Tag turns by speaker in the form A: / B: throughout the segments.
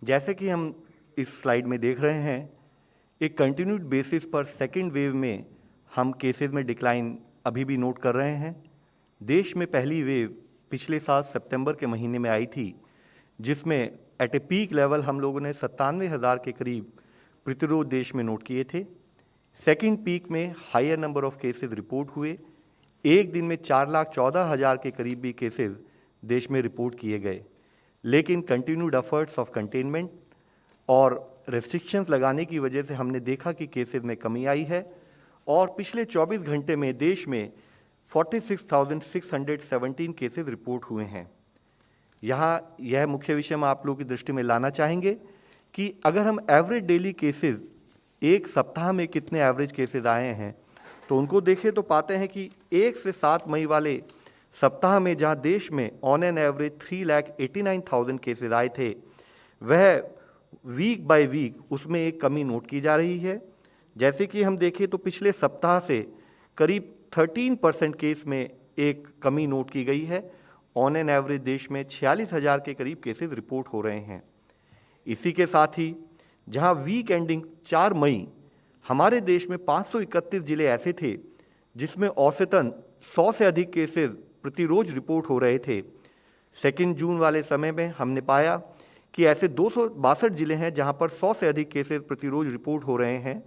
A: जैसे कि हम इस स्लाइड में देख रहे हैं, एक कंटिन्यूड बेसिस पर सेकेंड वेव में हम केसेस में डिक्लाइन अभी भी नोट कर रहे हैं। देश में पहली वेव पिछले साल सितंबर के महीने में आई थी, जिसमें एट ए पीक लेवल हम लोगों ने 97,000 के करीब प्रतिरोध देश में नोट किए थे। सेकेंड पीक में higher number of cases report हुए। एक दिन में 4,14,000 के करीब भी केसेस देश में रिपोर्ट किए गए, लेकिन कंटिन्यूड एफर्ट्स ऑफ कंटेनमेंट और रेस्ट्रिक्शंस लगाने की वजह से हमने देखा कि केसेस में कमी आई है और पिछले 24 घंटे में देश में 46,617 केसेस रिपोर्ट हुए हैं। यहाँ यह मुख्य विषय हम आप लोगों की दृष्टि में लाना चाहेंगे कि अगर हम एवरेज डेली केसेस एक सप्ताह में कितने एवरेज केसेस आए हैं तो उनको देखें तो पाते हैं कि 1 से 7 मई वाले सप्ताह में जहाँ देश में ऑन एन एवरेज 3,89,000 केसेस आए थे, वह वीक बाय वीक उसमें एक कमी नोट की जा रही है। जैसे कि हम देखें तो पिछले सप्ताह से करीब 13% केस में एक कमी नोट की गई है। ऑन एन एवरेज देश में 46,000 के करीब केसेस रिपोर्ट हो रहे हैं। इसी के साथ ही जहां वीक एंडिंग 4 मई हमारे देश में 531 जिले ऐसे थे जिसमें औसतन 100 से अधिक केसेस प्रतिरोज रिपोर्ट हो रहे थे। सेकेंड जून वाले समय में हमने पाया कि ऐसे 262 जिले हैं जहां पर 100 से अधिक केसेस प्रतिरोज रिपोर्ट हो रहे हैं।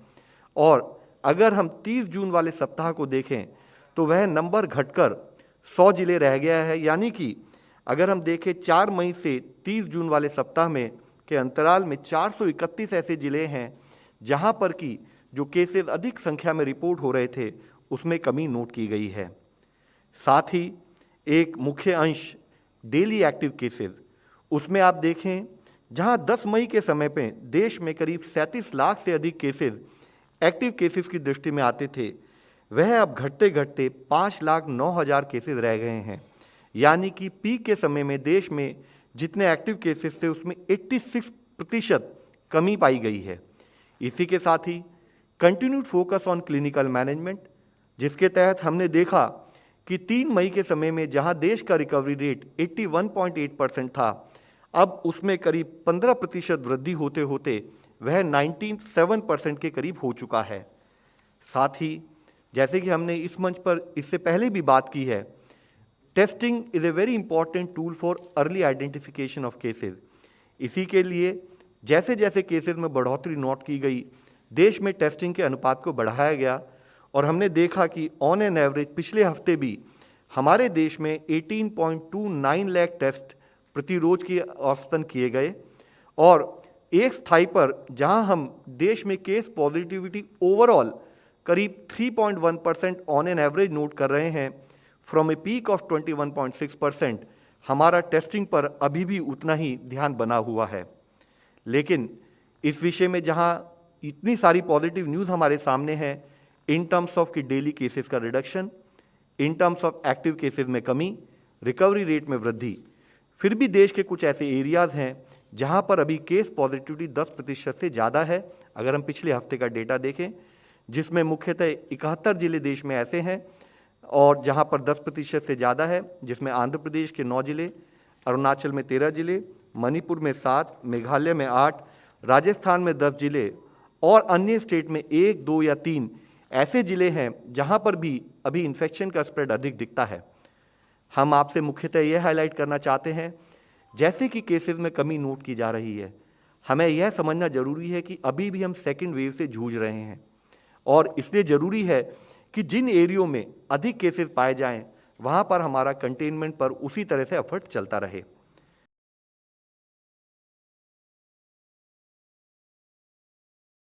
A: और अगर हम 30 जून वाले सप्ताह को देखें तो वह नंबर घटकर 100 जिले रह गया है। यानी कि अगर हम देखें 4 मई से 30 जून वाले सप्ताह में के अंतराल में 431 ऐसे जिले हैं जहां पर कि जो केसेस अधिक संख्या में रिपोर्ट हो रहे थे उसमें कमी नोट की गई है। साथ ही एक मुख्य अंश डेली एक्टिव केसेस, उसमें आप देखें जहां 10 मई के समय पे देश में करीब 37 लाख से अधिक केसेस एक्टिव केसेस की दृष्टि में आते थे, वह अब घटते घटते 5,09,000 केसेस रह गए हैं। यानी कि पीक के समय में देश में जितने एक्टिव केसेस थे उसमें 86% कमी पाई गई है। इसी के साथ ही continued focus on clinical management, जिसके तहत हमने देखा कि 3 मई के समय में जहां देश का रिकवरी रेट 81.8% था, अब उसमें करीब 15% वृद्धि होते होते वह 97% के करीब हो चुका है। साथ ही जैसे कि हमने इस मंच पर इससे पहले भी बात की है, testing is a very important tool for early identification of cases. इसी के लिए जैसे जैसे केसेस में बढ़ोतरी नोट की गई, देश में टेस्टिंग के अनुपात को बढ़ाया गया और हमने देखा कि ऑन एन एवरेज पिछले हफ्ते भी हमारे देश में 18.29 लाख टेस्ट प्रतिरोज की औसतन किए गए। और एक स्थाई पर जहां हम देश में केस पॉजिटिविटी ओवरऑल करीब 3.1% ऑन एन एवरेज नोट कर रहे हैं, फ्रॉम ए पीक ऑफ 21.6%, हमारा टेस्टिंग पर अभी भी उतना ही ध्यान बना हुआ है। लेकिन इस विषय में जहां इतनी सारी पॉजिटिव न्यूज़ हमारे सामने है, इन टर्म्स ऑफ कि डेली केसेस का reduction, in terms of active cases में कमी, रिकवरी रेट में वृद्धि, फिर भी देश के कुछ ऐसे एरियाज हैं जहां पर अभी केस पॉजिटिविटी 10% से ज़्यादा है। अगर हम पिछले हफ्ते का डेटा देखें, जिसमें मुख्यतः 71 जिले देश में ऐसे हैं और जहां पर 10% से ज़्यादा है, जिसमें आंध्र प्रदेश के 9 जिले, अरुणाचल में 13 जिले, मणिपुर में 7, मेघालय में 8, राजस्थान में 10 जिले और अन्य स्टेट में 1, 2 या 3 ऐसे जिले हैं जहां पर भी अभी इन्फेक्शन का स्प्रेड अधिक दिखता है। हम आपसे मुख्यतः यह हाईलाइट करना चाहते हैं, जैसे कि केसेस में कमी नोट की जा रही है, हमें यह समझना जरूरी है कि अभी भी हम सेकेंड वेव से जूझ रहे हैं और इसलिए ज़रूरी है कि जिन एरियो में अधिक केसेस पाए जाएं, वहां पर हमारा कंटेनमेंट पर उसी तरह से एफर्ट चलता रहे।